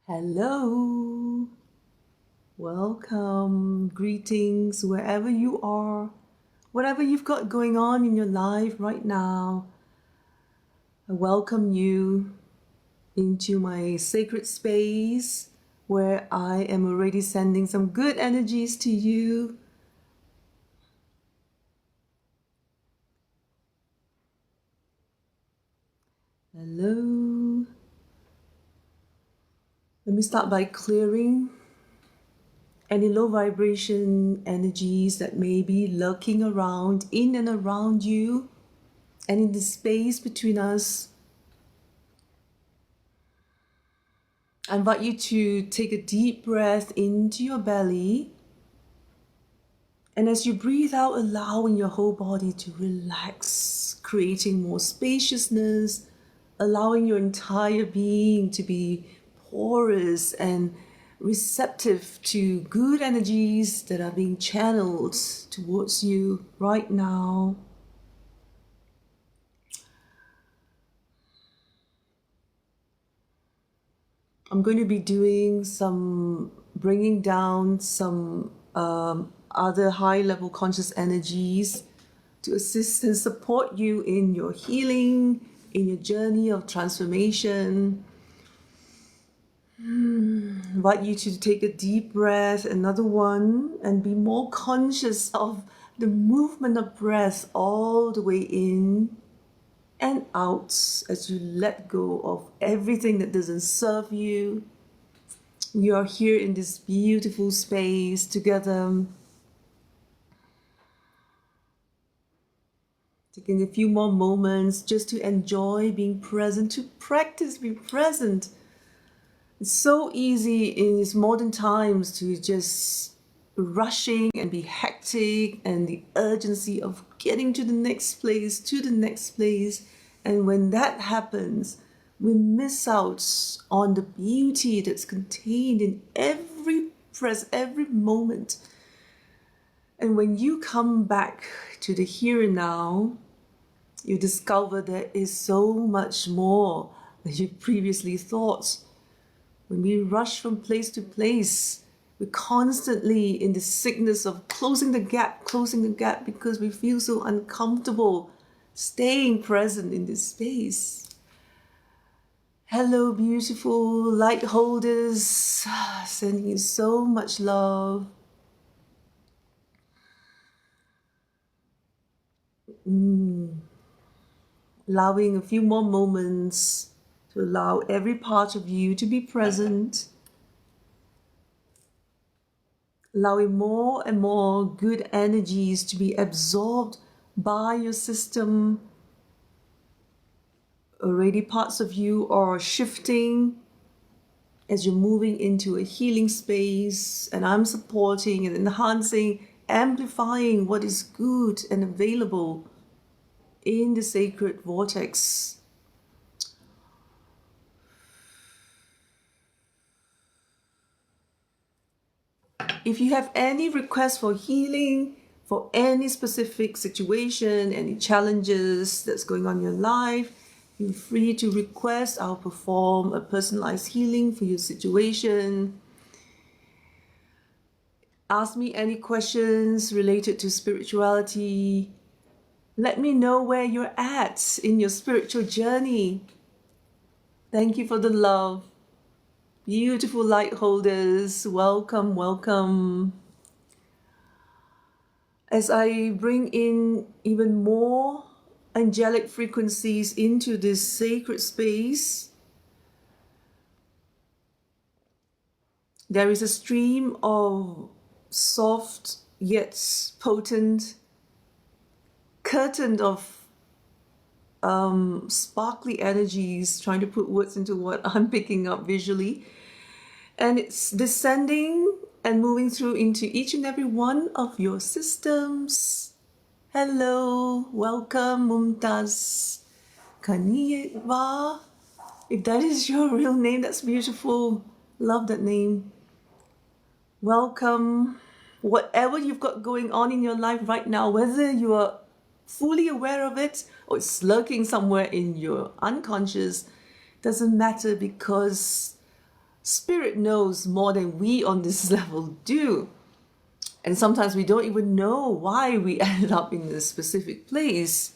Hello, welcome, greetings wherever you are, whatever you've got going on in your life right now. I welcome you into my sacred space where I am already sending some good energies to you. Hello. Let me start by clearing any low vibration energies that may be lurking around, in and around you, and in the space between us. I invite you to take a deep breath into your belly. And as you breathe out, allowing your whole body to relax, creating more spaciousness, allowing your entire being to be porous and receptive to good energies that are being channeled towards you right now. I'm going to be doing some bringing down some other high level conscious energies to assist and support you in your healing, in your journey of transformation. Invite you to take a deep breath, another one, and be more conscious of the movement of breath all the way in and out as you let go of everything that doesn't serve you. We are here in this beautiful space together, taking a few more moments just to enjoy being present, to practice being present. It's so easy in these modern times to just rushing and be hectic and the urgency of getting to the next place, to the next place. And when that happens, we miss out on the beauty that's contained in every moment. And when you come back to the here and now, you discover there is so much more than you previously thought. When we rush from place to place, we're constantly in the sickness of closing the gap because we feel so uncomfortable staying present in this space. Hello, beautiful light holders, sending you so much love. Allowing a few more moments to allow every part of you to be present, allowing more and more good energies to be absorbed by your system. Already parts of you are shifting as you're moving into a healing space, and I'm supporting and enhancing, amplifying what is good and available in the sacred vortex. If you have any requests for healing, for any specific situation, any challenges that's going on in your life, feel free to request. I'll perform a personalized healing for your situation. Ask me any questions related to spirituality. Let me know where you're at in your spiritual journey. Thank you for the love. Beautiful light holders, welcome, welcome. As I bring in even more angelic frequencies into this sacred space, there is a stream of soft yet potent curtain of sparkly energies, trying to put words into what I'm picking up visually. And it's descending and moving through into each and every one of your systems. Hello, welcome, Mumtaz Kaniyewa. If that is your real name, that's beautiful. Love that name. Welcome. Whatever you've got going on in your life right now, whether you are fully aware of it or it's lurking somewhere in your unconscious, doesn't matter, because Spirit knows more than we on this level do. And sometimes we don't even know why we ended up in a specific place.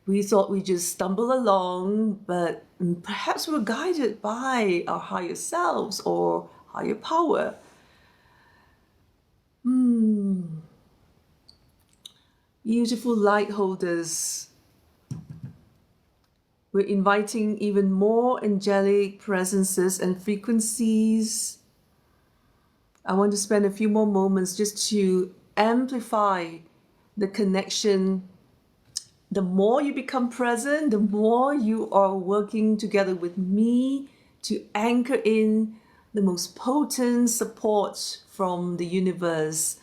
We thought we just stumble along, but perhaps we're guided by our higher selves or higher power. Beautiful light holders. We're inviting even more angelic presences and frequencies. I want to spend a few more moments just to amplify the connection. The more you become present, the more you are working together with me to anchor in the most potent support from the universe.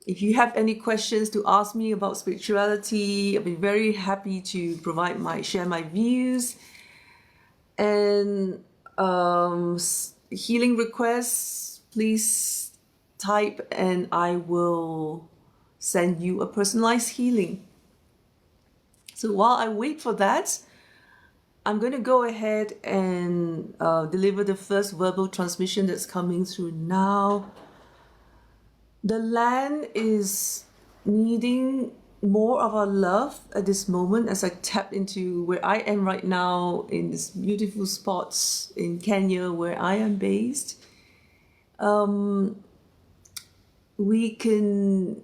If you have any questions to ask me about spirituality, I'll be very happy to share my views. And healing requests, please type and I will send you a personalized healing. So while I wait for that, I'm going to go ahead and deliver the first verbal transmission that's coming through now. The land is needing more of our love at this moment as I tap into where I am right now in this beautiful spots in Kenya where I am based. We can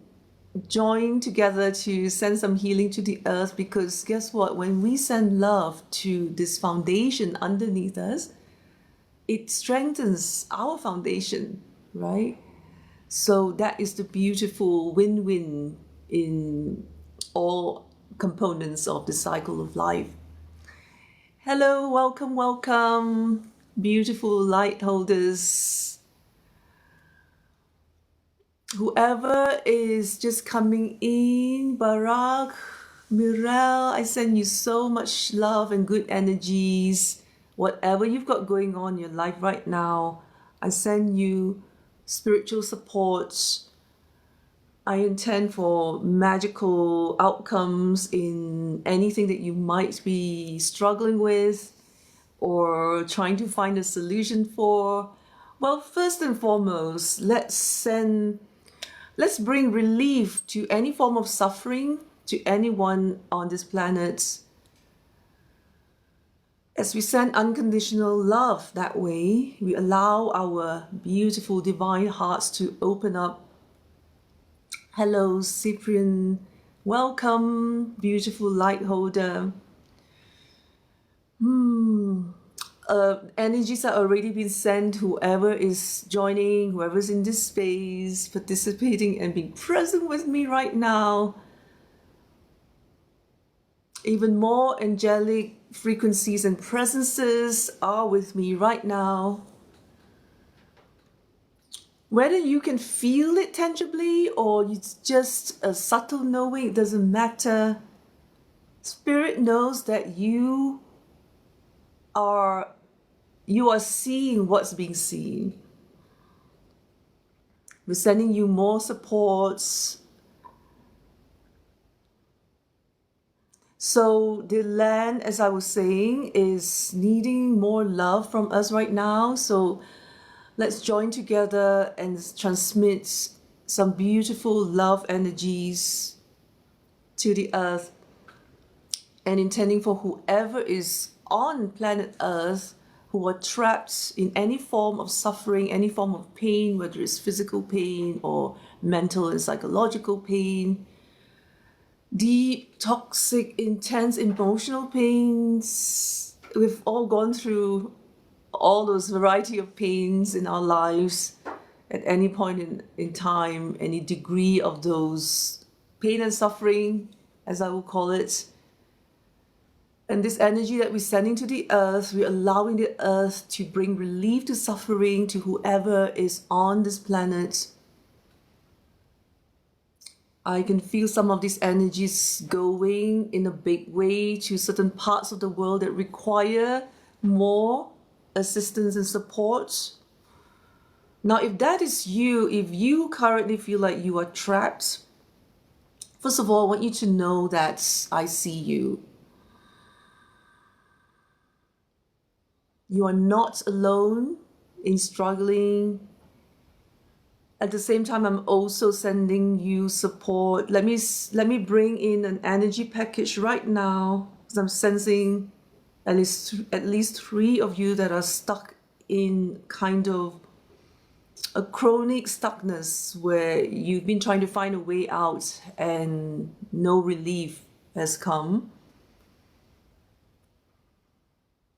join together to send some healing to the earth, because guess what? When we send love to this foundation underneath us, it strengthens our foundation, right? So that is the beautiful win-win in all components of the cycle of life. Hello, welcome, welcome, beautiful light holders. Whoever is just coming in, Barak, Mirel, I send you so much love and good energies. Whatever you've got going on in your life right now, I send you spiritual support. I intend for magical outcomes in anything that you might be struggling with or trying to find a solution for. Well, first and foremost, let's bring relief to any form of suffering to anyone on this planet. As we send unconditional love that way, we allow our beautiful divine hearts to open up. Hello, Cyprian. Welcome, beautiful light holder. Energies are already been sent. Whoever is joining, whoever's in this space, participating and being present with me right now. Even more angelic frequencies and presences are with me right now. Whether you can feel it tangibly or it's just a subtle knowing, it doesn't matter. Spirit knows that you are seeing what's being seen. We're sending you more supports. So the land, as I was saying, is needing more love from us right now. So let's join together and transmit some beautiful love energies to the earth, and intending for whoever is on planet Earth who are trapped in any form of suffering, any form of pain, whether it's physical pain or mental and psychological pain, deep, toxic, intense emotional pains. We've all gone through all those variety of pains in our lives at any point in time, any degree of those pain and suffering, as I will call it. And this energy that we're sending to the earth, we're allowing the earth to bring relief to suffering to whoever is on this planet. I can feel some of these energies going in a big way to certain parts of the world that require more assistance and support. Now, if that is you, if you currently feel like you are trapped, first of all, I want you to know that I see you. You are not alone in struggling. At the same time, I'm also sending you support. Let me bring in an energy package right now, because I'm sensing at least 3 of you that are stuck in kind of a chronic stuckness where you've been trying to find a way out and no relief has come.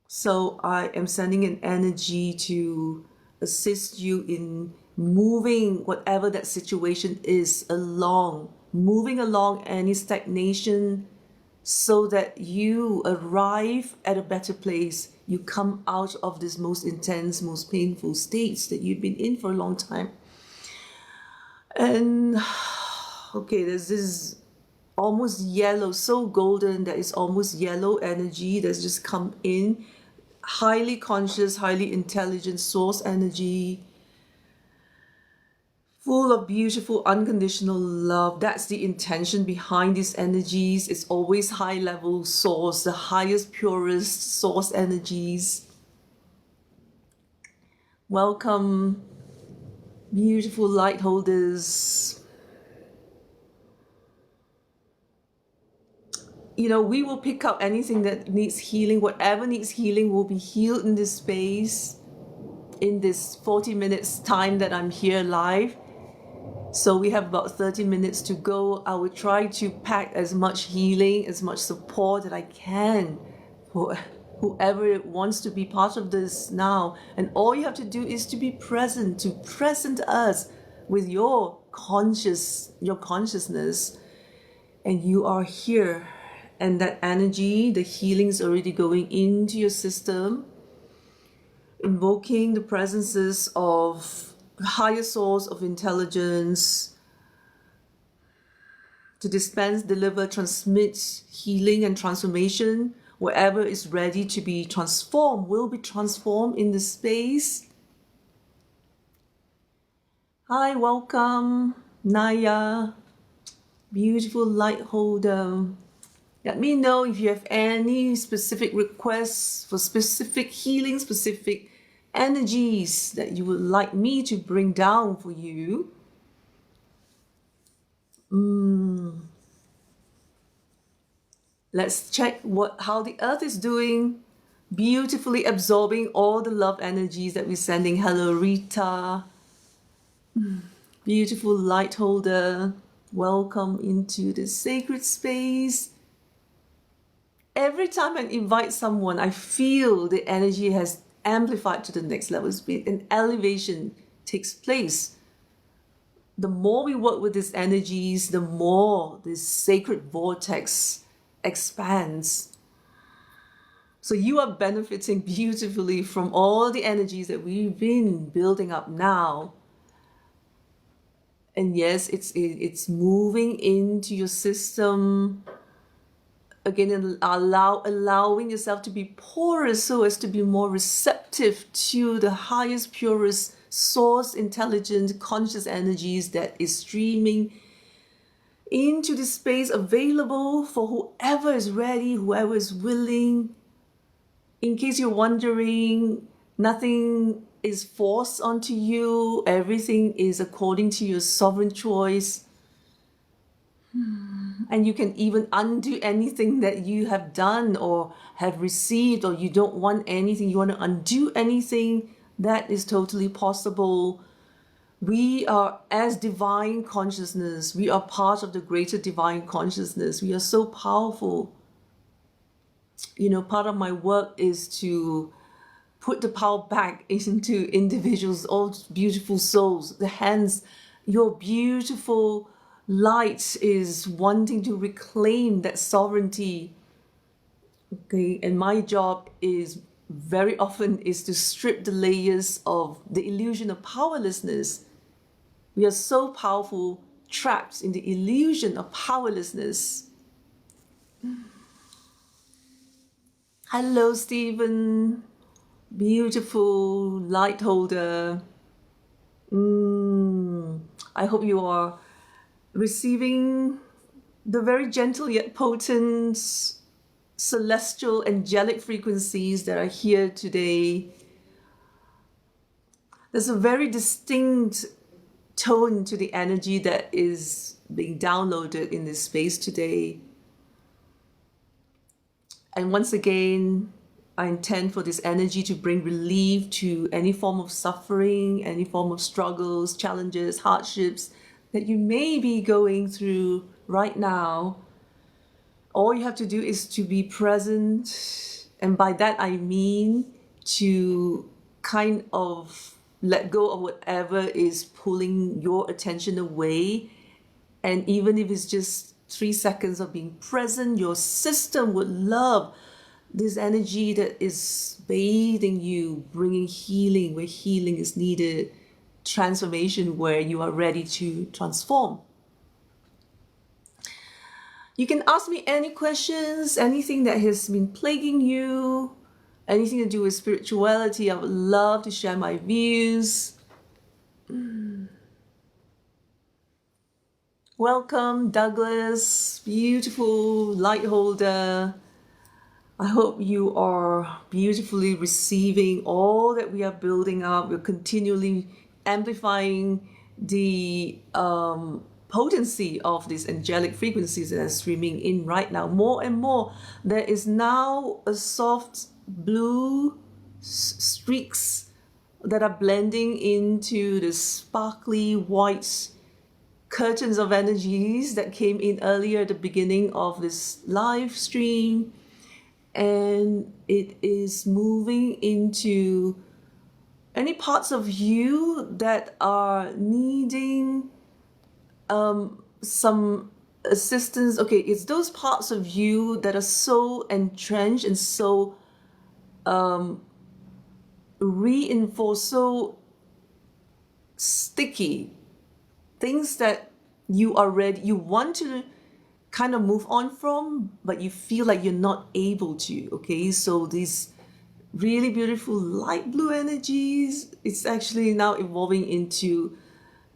So I am sending an energy to assist you in moving whatever that situation is along, moving along any stagnation so that you arrive at a better place. You come out of this most intense, most painful states that you've been in for a long time. And okay, there's this almost yellow, so golden that it's almost yellow energy that's just come in. Highly conscious, highly intelligent source energy, full of beautiful unconditional love. That's the intention behind these energies. It's always high level source, the highest, purest source energies. Welcome, beautiful light holders. You know, we will pick up anything that needs healing. Whatever needs healing will be healed in this space, in this 40 minutes time that I'm here live. So we have about 30 minutes to go. I will try to pack as much healing, as much support that I can for whoever wants to be part of this now. And all you have to do is to be present, to present us with your consciousness, and you are here. And that energy, the healing is already going into your system, invoking the presences of higher source of intelligence to dispense, deliver, transmit healing and transformation. Wherever is ready to be transformed will be transformed in the space. Hi, welcome, Naya, beautiful light holder. Let me know if you have any specific requests for specific healing, specific energies that you would like me to bring down for you. Let's check how the earth is doing. Beautifully absorbing all the love energies that we're sending. Hello, Rita. Beautiful light holder. Welcome into the sacred space. Every time I invite someone, I feel the energy has amplified to the next level. An elevation takes place. The more we work with these energies, the more this sacred vortex expands. So you are benefiting beautifully from all the energies that we've been building up now. And yes, it's moving into your system. Again, allowing yourself to be porous so as to be more receptive to the highest, purest source, intelligent, conscious energies that is streaming into the space, available for whoever is ready, whoever is willing. In case you're wondering, nothing is forced onto you. Everything is according to your sovereign choice. And you can even undo anything that you have done or have received, or you don't want anything, you want to undo anything, that is totally possible. We are, as divine consciousness, we are part of the greater divine consciousness. We are so powerful. You know, part of my work is to put the power back into individuals, all beautiful souls, the hands. Your beautiful light is wanting to reclaim that sovereignty. Okay, and my job is very often is to strip the layers of the illusion of powerlessness. We are so powerful, trapped in the illusion of powerlessness. Hello, Stephen. Beautiful light holder. I hope you are receiving the very gentle yet potent celestial angelic frequencies that are here today. There's a very distinct tone to the energy that is being downloaded in this space today. And once again, I intend for this energy to bring relief to any form of suffering, any form of struggles, challenges, hardships that you may be going through right now. All you have to do is to be present. And by that, I mean to kind of let go of whatever is pulling your attention away. And even if it's just 3 seconds of being present, your system would love this energy that is bathing you, bringing healing where healing is needed, transformation where you are ready to transform. You can ask me any questions, anything that has been plaguing you, anything to do with spirituality. I would love to share my views. Welcome, Douglas, beautiful light holder. I hope you are beautifully receiving all that we are building up. We're continually amplifying the potency of these angelic frequencies that are streaming in right now. More and more, there is now a soft blue streaks that are blending into the sparkly white curtains of energies that came in earlier at the beginning of this live stream. And it is moving into any parts of you that are needing some assistance. Okay, it's those parts of you that are so entrenched and so reinforced, so sticky, things that you are ready, you want to kind of move on from, but you feel like you're not able to. Okay, so these really beautiful light blue energies, it's actually now evolving into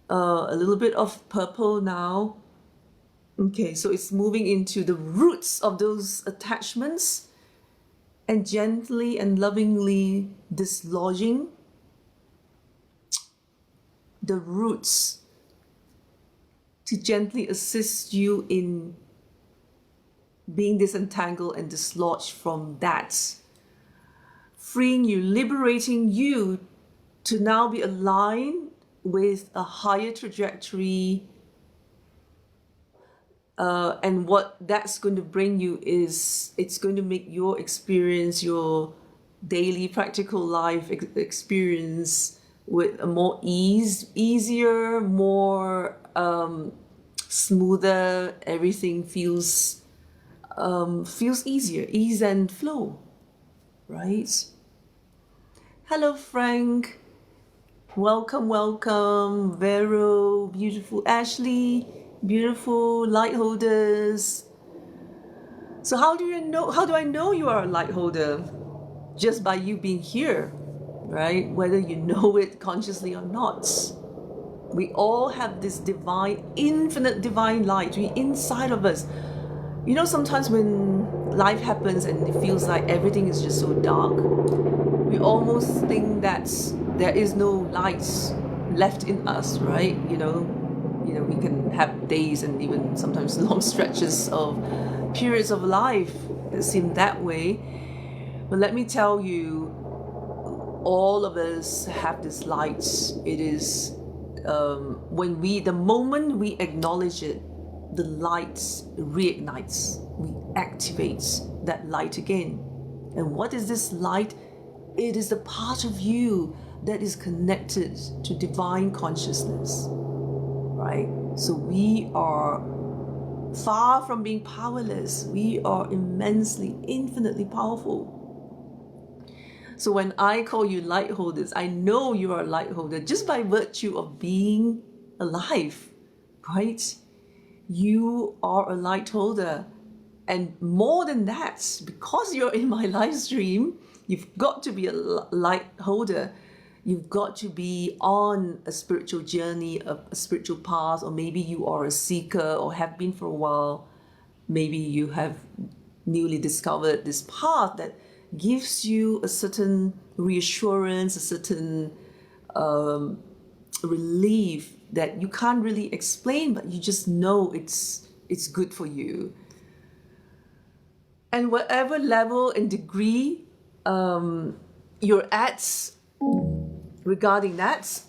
a little bit of purple now. Okay, so it's moving into the roots of those attachments and gently and lovingly dislodging the roots to gently assist you in being disentangled and dislodged from that, freeing you, liberating you to now be aligned with a higher trajectory. And what that's going to bring you is it's going to make your experience, your daily practical life experience with a more easier, more smoother. Everything feels easier, ease and flow, right? Hello, Frank. Welcome, welcome, Vero, beautiful Ashley, beautiful light holders. So how do I know you are a light holder? Just by you being here, right? Whether you know it consciously or not. We all have this divine, infinite divine light inside of us. You know, sometimes when life happens and it feels like everything is just so dark, we almost think that there is no light left in us, right? You know, we can have days and even sometimes long stretches of periods of life that seem that way. But let me tell you, all of us have this light. It is the moment we acknowledge it, the light reignites. We activate that light again. And what is this light? It is the part of you that is connected to divine consciousness, right? So we are far from being powerless. We are immensely, infinitely powerful. So when I call you light holders, I know you are a light holder just by virtue of being alive, right? You are a light holder. And more than that, because you're in my live stream, you've got to be a light holder. You've got to be on a spiritual journey, a spiritual path, or maybe you are a seeker or have been for a while. Maybe you have newly discovered this path that gives you a certain reassurance, a certain relief that you can't really explain, but you just know it's good for you. And whatever level and degree you're at regarding that,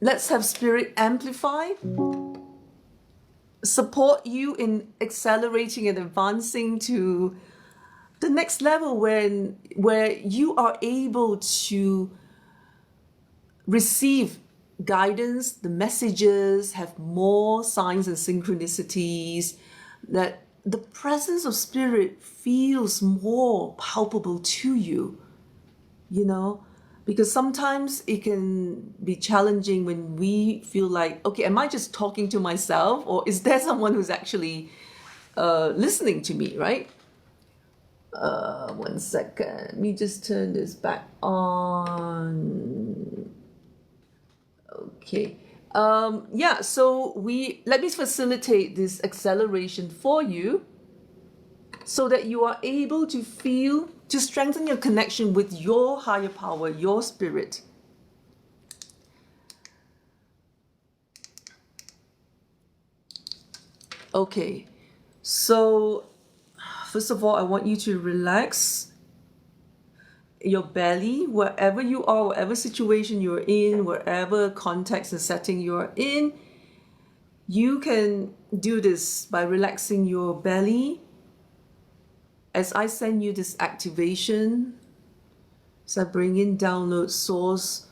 let's have Spirit amplify, support you in accelerating and advancing to the next level where you are able to receive guidance, the messages, have more signs and synchronicities, that the presence of Spirit feels more palpable to you, you know? Because sometimes it can be challenging when we feel like, okay, am I just talking to myself, or is there someone who's actually listening to me, right? 1 second, let me just turn this back on. Okay. Yeah, so let me facilitate this acceleration for you so that you are able to strengthen your connection with your higher power, your spirit. Okay, so first of all, I want you to relax your belly, wherever you are, whatever situation you're in, wherever context and setting you're in. You can do this by relaxing your belly. As I send you this activation, as I bring in download source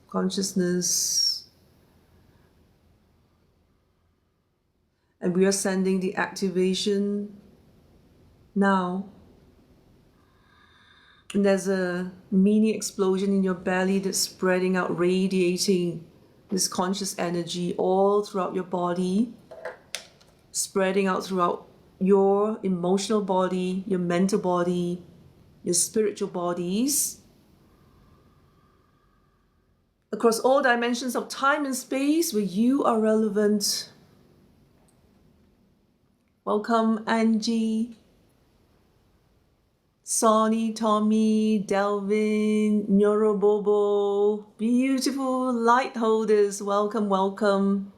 consciousness, and we are sending the activation now. And there's a mini explosion in your belly that's spreading out, radiating this conscious energy all throughout your body, spreading out throughout your emotional body, your mental body, your spiritual bodies, across all dimensions of time and space where you are relevant. Welcome, Angie, Sonny, Tommy, Delvin, Neurobobo, beautiful light holders. Welcome, welcome.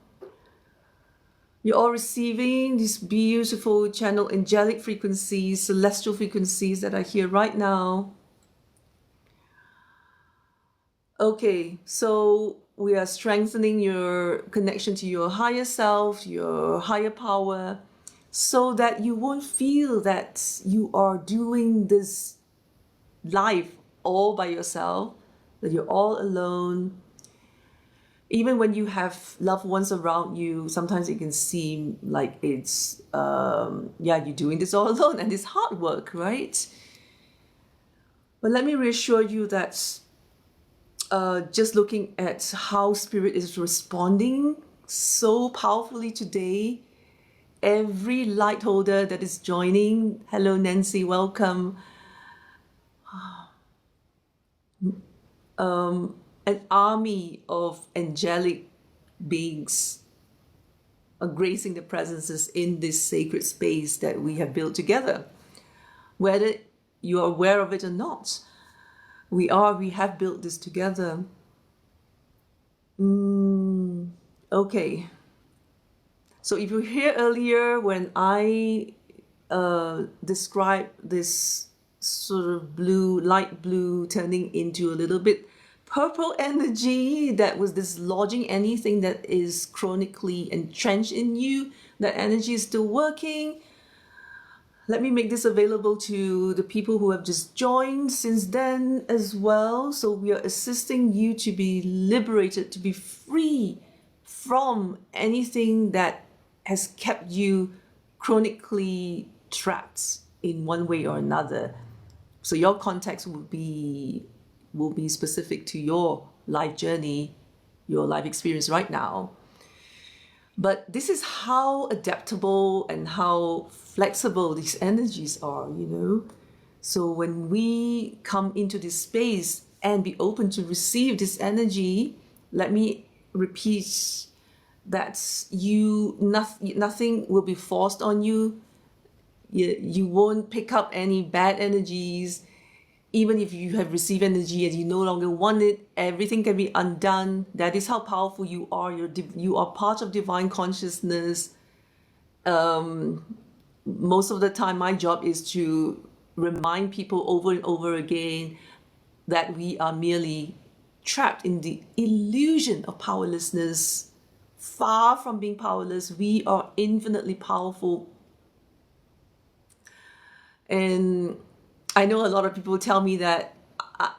You're all receiving these beautiful channel angelic frequencies, celestial frequencies that are here right now. Okay, so we are strengthening your connection to your higher self, your higher power, so that you won't feel that you are doing this life all by yourself, that you're all alone. Even when you have loved ones around you, sometimes it can seem like it's, you're doing this all alone and it's hard work, right? But let me reassure you that just looking at how Spirit is responding so powerfully today, every light holder that is joining, hello Nancy, welcome. An army of angelic beings are gracing the presences in this sacred space that we have built together. Whether you are aware of it or not, we have built this together. Okay. So if you were here earlier when I described this sort of blue, light blue, turning into a little bit purple energy that was dislodging anything that is chronically entrenched in you, that energy is still working. Let me make this available to the people who have just joined since then as well. So we are assisting you to be liberated, to be free from anything that has kept you chronically trapped in one way or another. So your context will be specific to your life journey, your life experience right now. But this is how adaptable and how flexible these energies are, you know. So when we come into this space and be open to receive this energy, let me repeat that nothing will be forced on you. You won't pick up any bad energies. Even if you have received energy and you no longer want it, everything can be undone. That is how powerful you are. You are part of divine consciousness. Most of the time, my job is to remind people over and over again that we are merely trapped in the illusion of powerlessness. Far from being powerless, we are infinitely powerful. And I know a lot of people tell me that,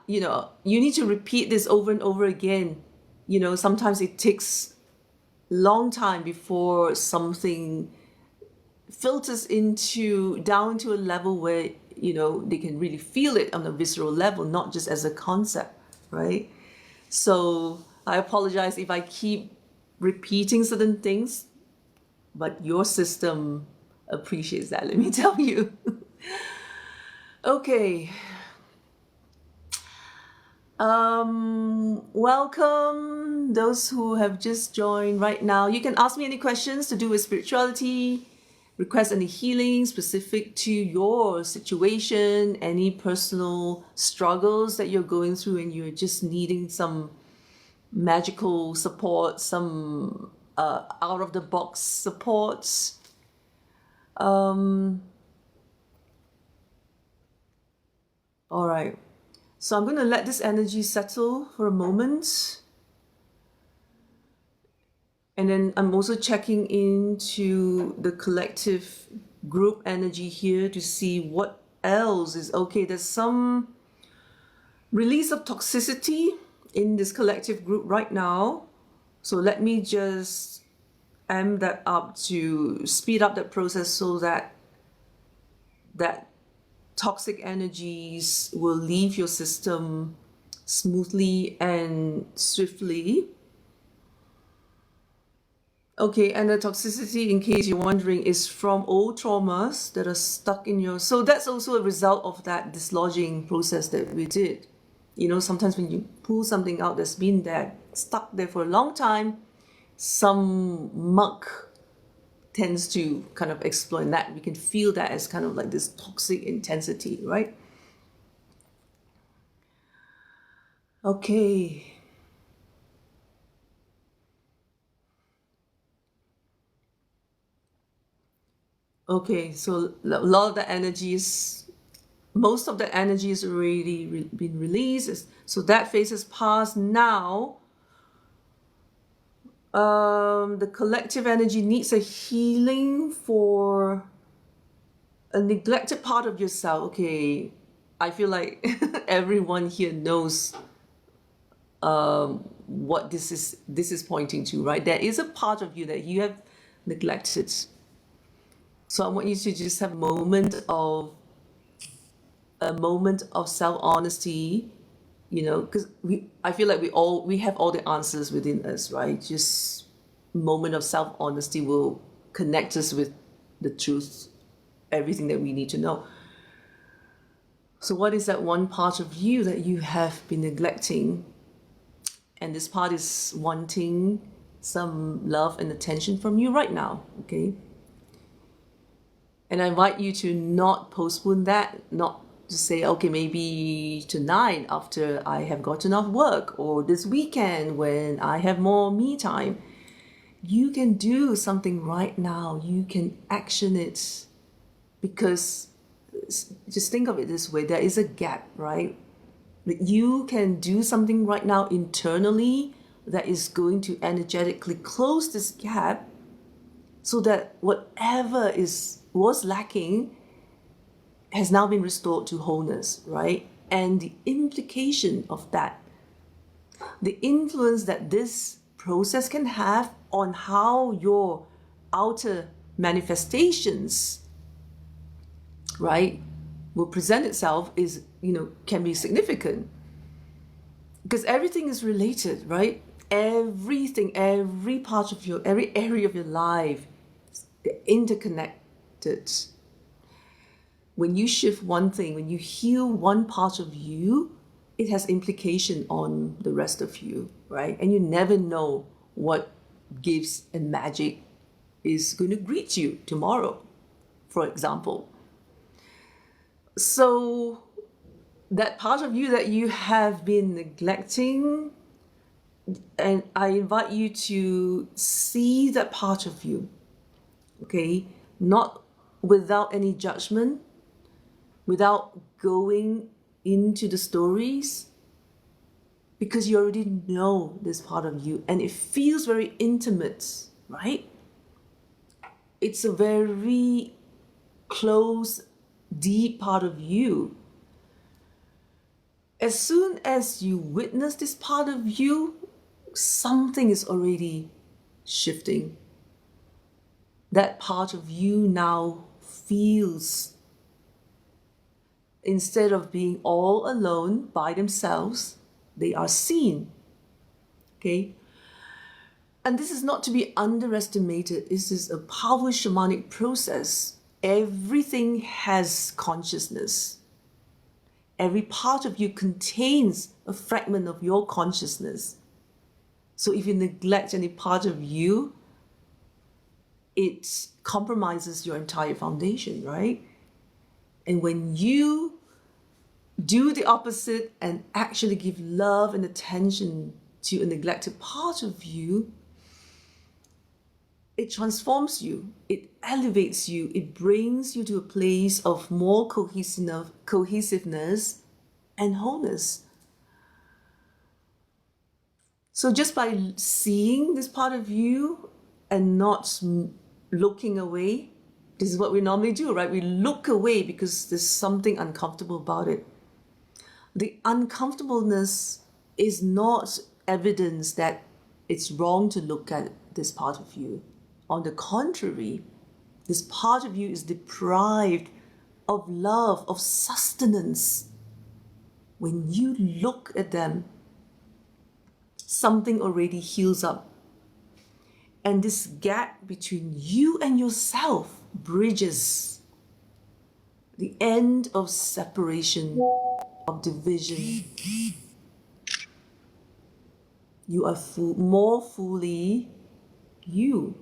you need to repeat this over and over again. Sometimes it takes long time before something filters down to a level where, they can really feel it on a visceral level, not just as a concept, right? So I apologize if I keep repeating certain things, but your system appreciates that, let me tell you. Okay. Welcome those who have just joined right now. You can ask me any questions to do with spirituality, request any healing specific to your situation, any personal struggles that you're going through and you're just needing some magical support, some out of the box support. All right. So I'm going to let this energy settle for a moment. And then I'm also checking into the collective group energy here to see what else is okay. There's some release of toxicity in this collective group right now. So let me just amp that up to speed up that process so that toxic energies will leave your system smoothly and swiftly. Okay, and the toxicity, in case you're wondering, is from old traumas that are stuck in your... So that's also a result of that dislodging process that we did. Sometimes when you pull something out that's been there, stuck there for a long time, some muck tends to kind of exploit that. We can feel that as kind of like this toxic intensity, right? Okay. Okay, so a lot of the energies, most of the energy is already been released. So that phase is past. Now, the collective energy needs a healing for a neglected part of yourself. Okay, I feel like everyone here knows what this is pointing to, right? There is a part of you that you have neglected. So I want you to just have a moment of self-honesty, because I feel like we have all the answers within us, right? Just moment of self-honesty will connect us with the truth, everything that we need to know. So what is that one part of you that you have been neglecting? And this part is wanting some love and attention from you right now, okay? And I invite you to not postpone that, not to say, okay, maybe tonight after I have gotten off work, or this weekend when I have more me time. You can do something right now. You can action it, because just think of it this way, there is a gap, right? That you can do something right now internally that is going to energetically close this gap so that whatever was lacking has now been restored to wholeness, right? And the implication of that, the influence that this process can have on how your outer manifestations, right, will present itself is, can be significant. Because everything is related, right? Everything, every area of your life is interconnected. When you shift one thing, when you heal one part of you, it has implication on the rest of you, right? And you never know what gifts and magic is going to greet you tomorrow, for example. So that part of you that you have been neglecting, and I invite you to see that part of you, okay? Not without any judgment, without going into the stories, because you already know this part of you and it feels very intimate, right? It's a very close, deep part of you. As soon as you witness this part of you, something is already shifting. That part of you now feels, instead of being all alone by themselves, they are seen. Okay? And this is not to be underestimated. This is a powerful shamanic process. Everything has consciousness. Every part of you contains a fragment of your consciousness. So if you neglect any part of you, it compromises your entire foundation, right? And when you do the opposite and actually give love and attention to a neglected part of you, it transforms you, it elevates you, it brings you to a place of more cohesiveness and wholeness. So just by seeing this part of you and not looking away, this is what we normally do, right? We look away because there's something uncomfortable about it. The uncomfortableness is not evidence that it's wrong to look at this part of you. On the contrary, this part of you is deprived of love, of sustenance. When you look at them, something already heals up. And this gap between you and yourself bridges the end of separation, of division. You are more fully you,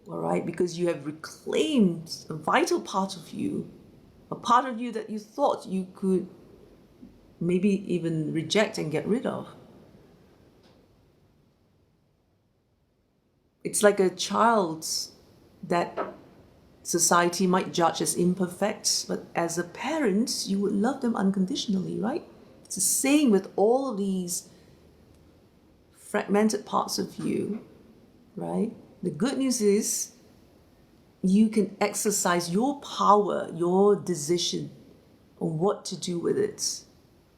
all right? Because you have reclaimed a vital part of you, a part of you that you thought you could maybe even reject and get rid of. It's like a child that society might judge as imperfect, but as a parent, you would love them unconditionally, right? It's the same with all of these fragmented parts of you, right? The good news is you can exercise your power, your decision on what to do with it,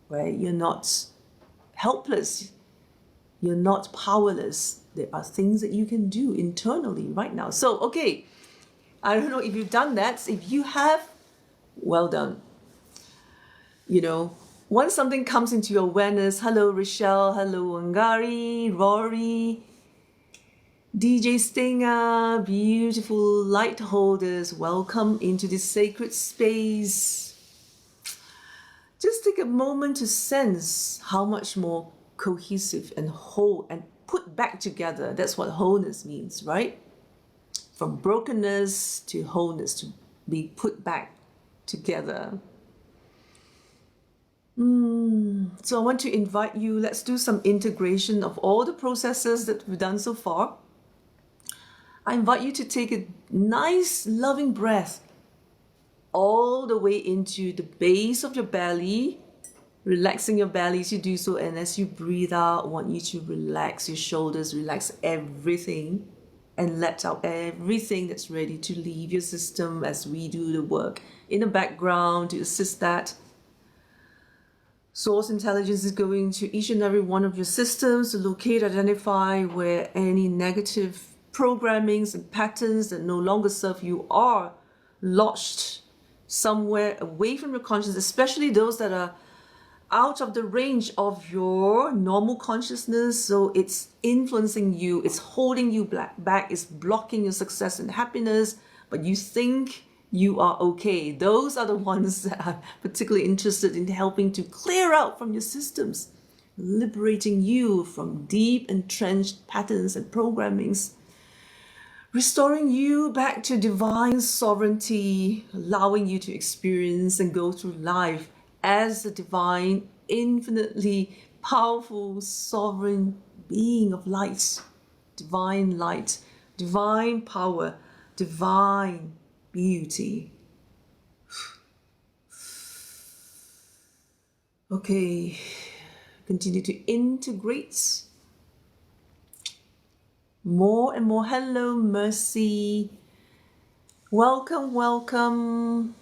right? You're not helpless. You're not powerless. There are things that you can do internally right now. So, okay, I don't know if you've done that. If you have, well done. You know, once something comes into your awareness, hello Rochelle, hello Angari, Rory, DJ Stinger, beautiful light holders, welcome into this sacred space. Just take a moment to sense how much more cohesive and whole and put back together. That's what wholeness means, right? From brokenness to wholeness, to be put back together. So I want to invite you, let's do some integration of all the processes that we've done so far. I invite you to take a nice loving breath all the way into the base of your belly, relaxing your belly as you do so. And as you breathe out, I want you to relax your shoulders, relax everything, and let out everything that's ready to leave your system as we do the work in the background to assist that. Source intelligence is going to each and every one of your systems to locate, identify where any negative programmings and patterns that no longer serve you are lodged somewhere away from your consciousness, especially those that are out of the range of your normal consciousness. So it's influencing you, it's holding you back, it's blocking your success and happiness, but you think you are okay. Those are the ones that I'm particularly interested in helping to clear out from your systems. liberating you from deep entrenched patterns and programmings, restoring you back to divine sovereignty, allowing you to experience and go through life as a divine, infinitely powerful, sovereign being of light, divine power, divine beauty. Okay, continue to integrate more and more. Hello, Mercy. Welcome, welcome.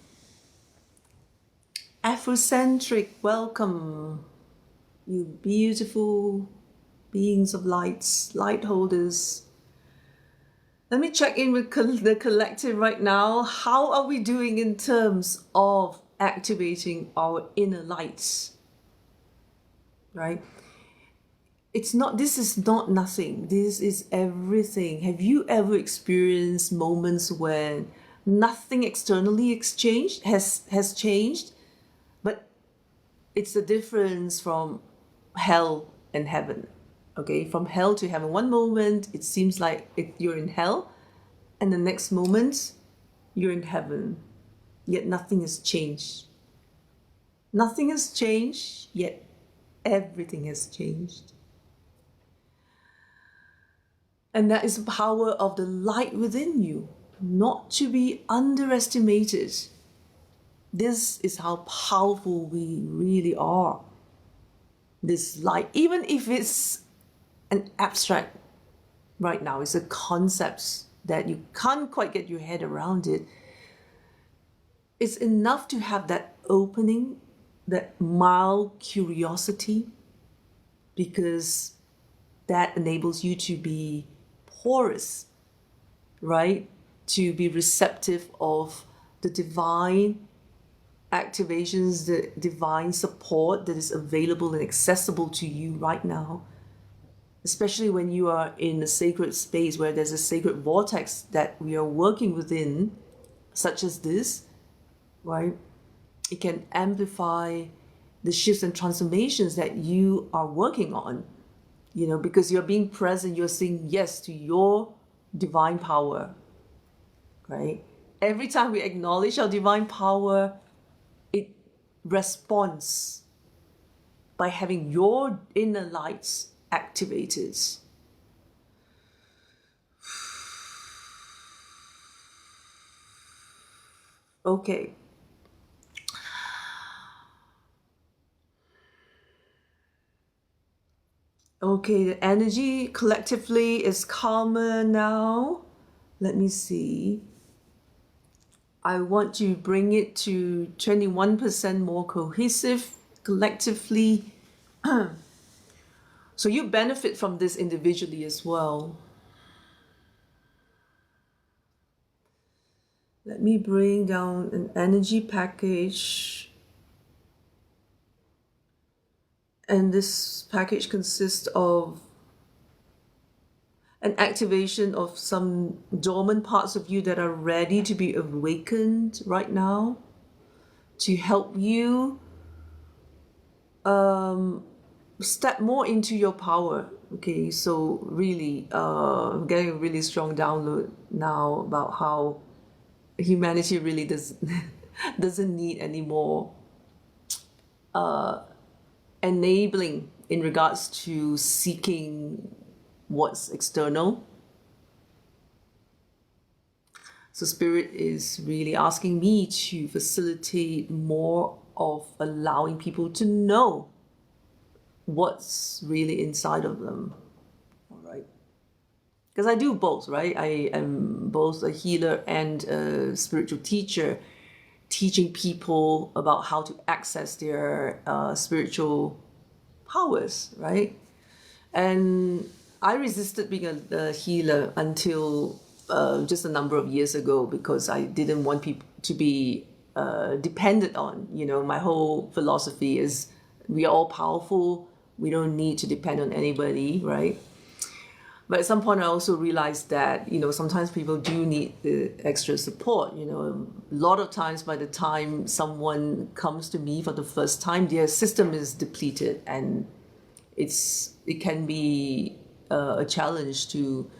Afrocentric, welcome. You beautiful beings of lights, light holders. Let me check in with the collective right now. How are we doing in terms of activating our inner lights? Right? This is not nothing. This is everything. Have you ever experienced moments when nothing externally has changed, but it's the difference from hell and heaven? Okay, from hell to heaven. One moment it seems like you're in hell, and the next moment you're in heaven. Yet nothing has changed. Nothing has changed, yet everything has changed. And that is the power of the light within you, not to be underestimated. This is how powerful we really are. This light, even if it's an abstract right now, it's a concept that you can't quite get your head around it. It's enough to have that opening, that mild curiosity, because that enables you to be porous, right? To be receptive of the divine activations, the divine support that is available and accessible to you right now. Especially when you are in a sacred space where there's a sacred vortex that we are working within, such as this, right? It can amplify the shifts and transformations that you are working on, because you're being present, you're saying yes to your divine power, right? Every time we acknowledge our divine power, it responds by having your inner lights activated. Okay. Okay, the energy collectively is calmer now. Let me see. I want to bring it to 21% more cohesive collectively. So you benefit from this individually as well. Let me bring down an energy package. And this package consists of an activation of some dormant parts of you that are ready to be awakened right now, to help you step more into your power. Okay, so really, I'm getting a really strong download now about how humanity really doesn't need any more enabling in regards to seeking what's external. So Spirit is really asking me to facilitate more of allowing people to know what's really inside of them. All right. Because I do both, right? I am both a healer and a spiritual teacher, teaching people about how to access their spiritual powers, right? And I resisted being a healer until just a number of years ago, because I didn't want people to be dependent on. My whole philosophy is we are all powerful. We don't need to depend on anybody, right? But at some point, I also realized that, sometimes people do need the extra support. A lot of times by the time someone comes to me for the first time, their system is depleted and it can be a challenge to,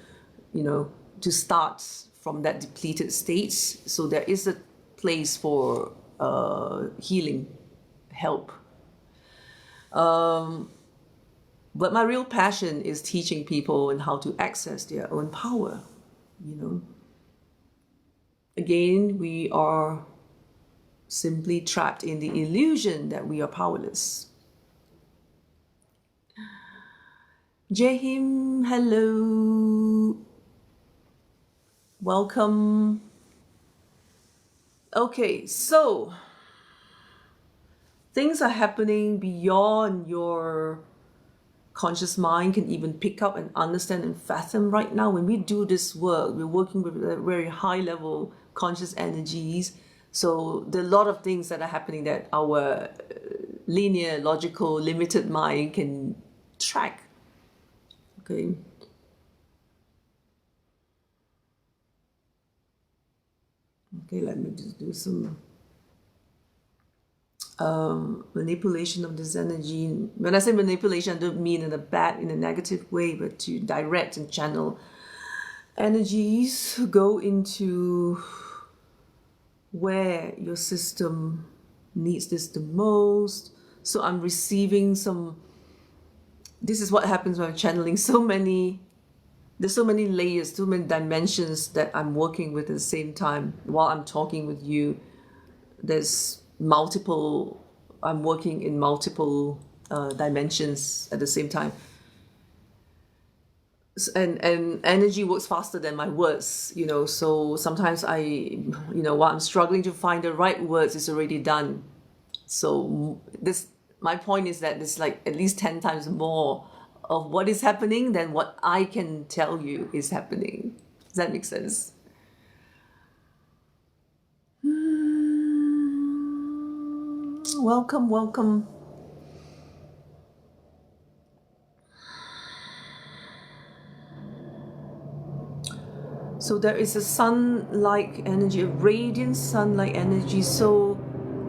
to start from that depleted state. So there is a place for healing, help. But my real passion is teaching people and how to access their own power. Again, we are simply trapped in the illusion that we are powerless. Jahim, hello. Welcome. Okay, so things are happening beyond your conscious mind can even pick up and understand and fathom right now. When we do this work, we're working with very high level conscious energies. So there are a lot of things that are happening that our linear, logical, limited mind can track. Okay. Okay, let me just do some manipulation of this energy. When I say manipulation, I don't mean in a negative way, but to direct and channel energies go into where your system needs this the most. So I'm receiving this is what happens when I'm channeling there's so many layers, so many dimensions that I'm working with at the same time. While I'm talking with you, I'm working in multiple dimensions at the same time. And energy works faster than my words, so sometimes while I'm struggling to find the right words, it's already done. So my point is that there's like at least 10 times more of what is happening than what I can tell you is happening. Does that make sense? Welcome, welcome. So there is a sun-like energy, a radiant sun-like energy. So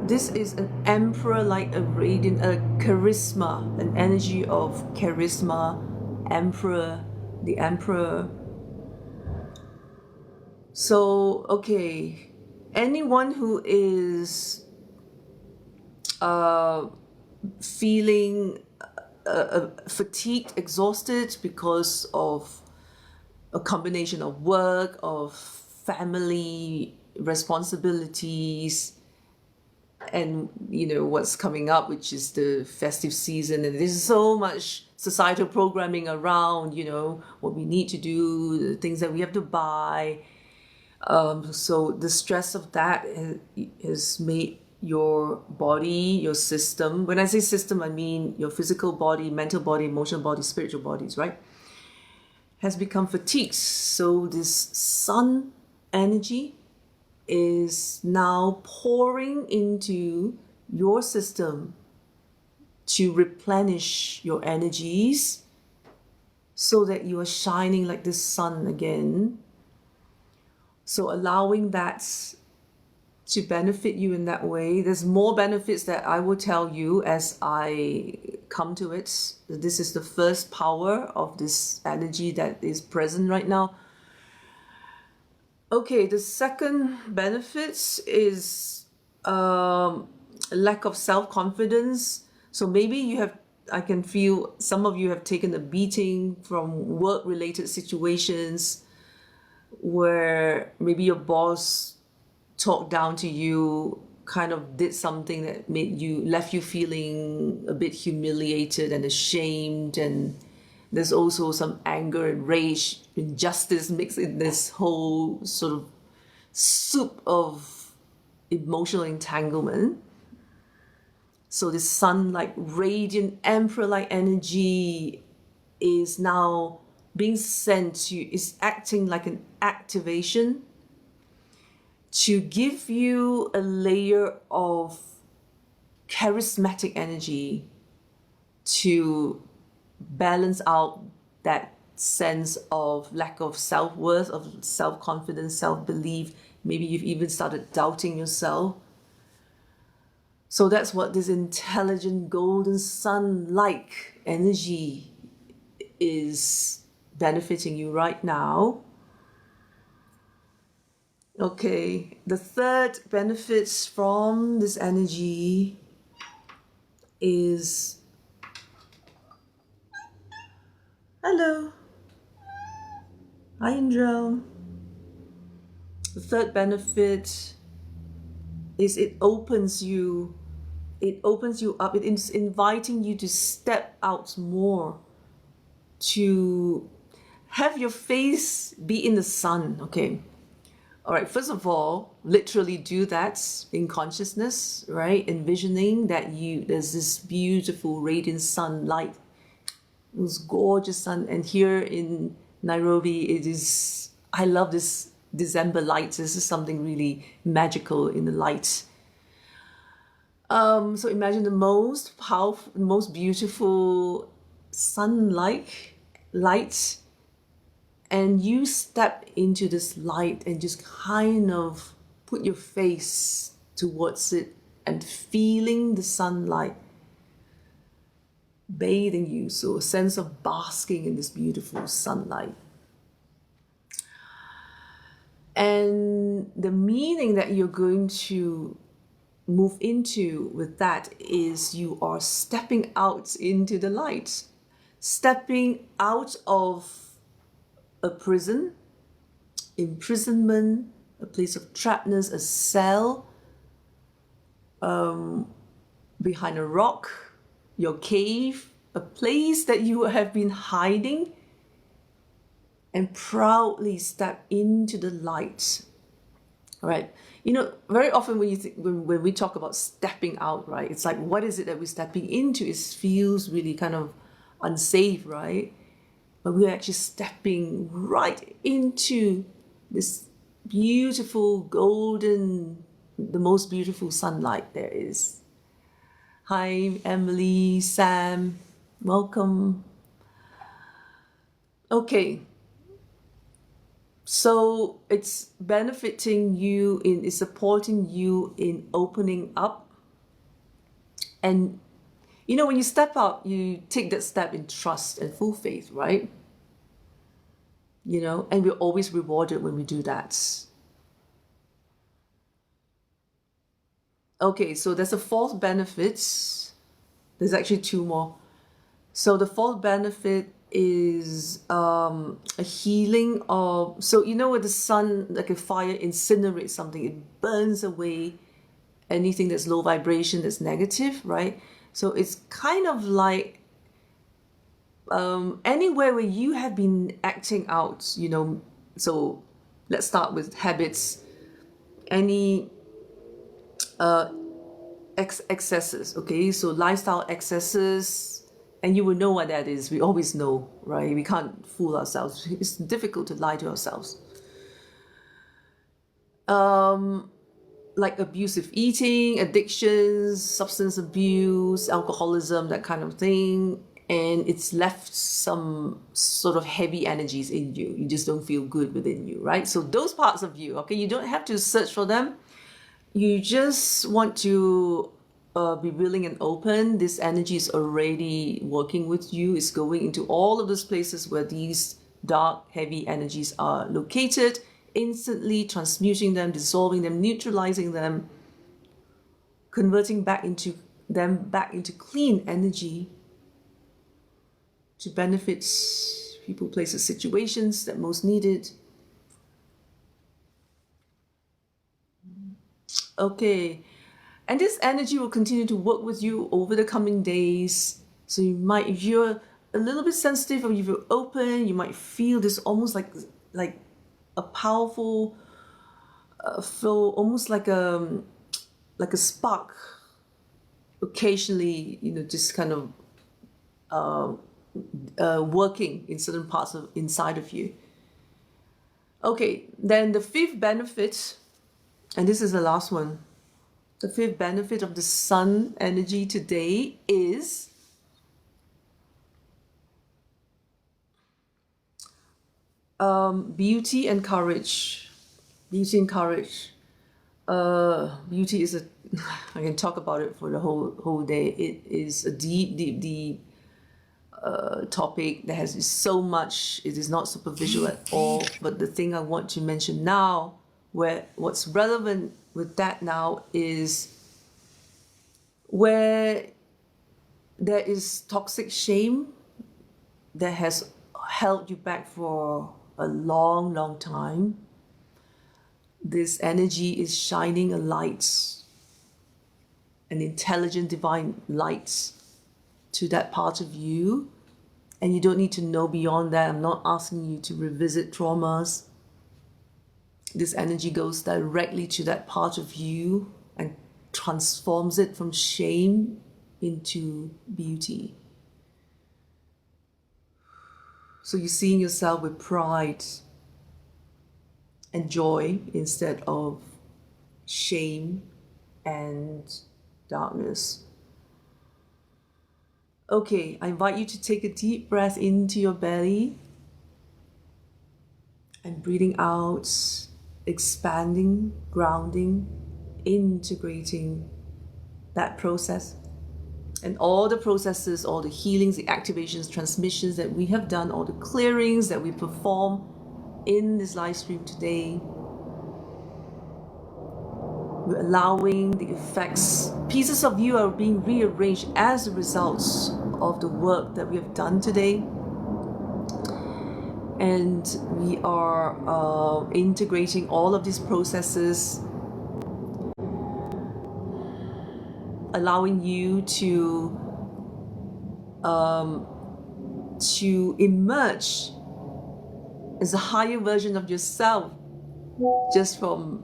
this is an emperor, like a radiant, a charisma, an energy of charisma, emperor, the emperor. So, okay, anyone who is feeling fatigued, exhausted because of a combination of work, of family responsibilities, and what's coming up, which is the festive season, and there's so much societal programming around what we need to do, the things that we have to buy. So the stress of that has made your body, your system, when I say system, I mean your physical body, mental body, emotional body, spiritual bodies, right, has become fatigued. So this sun energy is now pouring into your system to replenish your energies so that you are shining like the sun again. So allowing that to benefit you in that way. There's more benefits that I will tell you as I come to it. This is the first power of this energy that is present right now. Okay, the second benefit is lack of self-confidence. So maybe I can feel some of you have taken a beating from work-related situations where maybe your boss talked down to you, kind of did something that left you feeling a bit humiliated and ashamed, and there's also some anger and rage, injustice mixed in this whole sort of soup of emotional entanglement. So this sun-like, radiant, emperor-like energy is now being sent to you, is acting like an activation to give you a layer of charismatic energy to balance out that sense of lack of self-worth, of self-confidence, self-belief. Maybe you've even started doubting yourself. So that's what this intelligent golden sun-like energy is benefiting you right now. Okay, the third benefits from this energy is, hello, hi Indra. The third benefit is it opens you up, it is inviting you to step out more, to have your face be in the sun. Okay, all right, first of all, literally do that in consciousness, right? Envisioning that there's this beautiful radiant sunlight, this gorgeous sun. And here in Nairobi, I love this December lights. This is something really magical in the light. So imagine the most powerful, most beautiful sun-like light, and you step into this light and just kind of put your face towards it and feeling the sunlight bathing you. So a sense of basking in this beautiful sunlight. And the meaning that you're going to move into with that is you are stepping out into the light, stepping out of a prison, imprisonment, a place of trappedness, a cell, behind a rock, your cave, a place that you have been hiding, and proudly step into the light. All right. You know, very often when we talk about stepping out, right, it's like, what is it that we're stepping into? It feels really kind of unsafe, right? But we're actually stepping right into this beautiful golden, the most beautiful sunlight there is. Hi, Emily, Sam, welcome. Okay, so it's benefiting you it's supporting you in opening up. And you know, when you step out, you take that step in trust and full faith, right? You know, and we're always rewarded when we do that. Okay, so there's a fourth benefit. There's actually two more. So the fourth benefit is a healing of, so you know, with the sun, like a fire incinerates something, it burns away anything that's low vibration, that's negative, right? So it's kind of like anywhere where you have been acting out, you know. So let's start with habits, any excesses, okay? So lifestyle excesses, and you will know what that is. We always know, right? We can't fool ourselves. It's difficult to lie to ourselves. Like abusive eating, addictions, substance abuse, alcoholism, that kind of thing. And it's left some sort of heavy energies in you. You just don't feel good within you, right? So those parts of you, okay, you don't have to search for them. You just want to be willing and open. This energy is already working with you. It's going into all of those places where these dark, heavy energies are located, instantly transmuting them, dissolving them, neutralizing them, converting back into clean energy to benefit people, places, situations that most need it. Okay. And this energy will continue to work with you over the coming days. So you might, if you're a little bit sensitive or if you're open, you might feel this almost like a powerful flow, almost like a spark. Occasionally, you know, just kind of working in certain parts of inside of you. Okay, then the fifth benefit, and this is the last one. The fifth benefit of the sun energy today is beauty and courage. Beauty and courage. Beauty is a I can talk about it for the whole day. It is a deep topic that has so much. It is not superficial at all. But the thing I want to mention now, what's relevant with that now, is where there is toxic shame that has held you back for a long time. This energy is shining a light, an intelligent divine light to that part of you. And you don't need to know beyond that. I'm not asking you to revisit traumas. This energy goes directly to that part of you and transforms it from shame into beauty. So you're seeing yourself with pride and joy instead of shame and darkness. Okay, I invite you to take a deep breath into your belly and breathing out, expanding, grounding, integrating that process. And all the processes, all the healings, the activations, transmissions that we have done, all the clearings that we perform in this live stream today, we're allowing the effects. Pieces of you are being rearranged as a result of the work that we have done today. And we are integrating all of these processes, allowing you to emerge as a higher version of yourself just from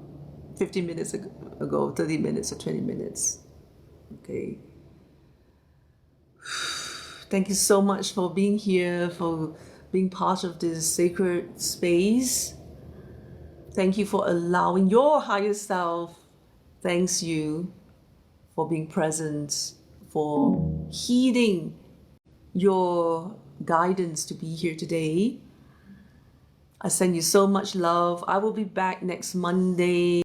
15 minutes ago, 30 minutes or 20 minutes. Okay. Thank you so much for being here, for being part of this sacred space. Thank you for allowing your higher self. Thanks you for being present, for heeding your guidance to be here today. I send you so much love. I will be back next Monday.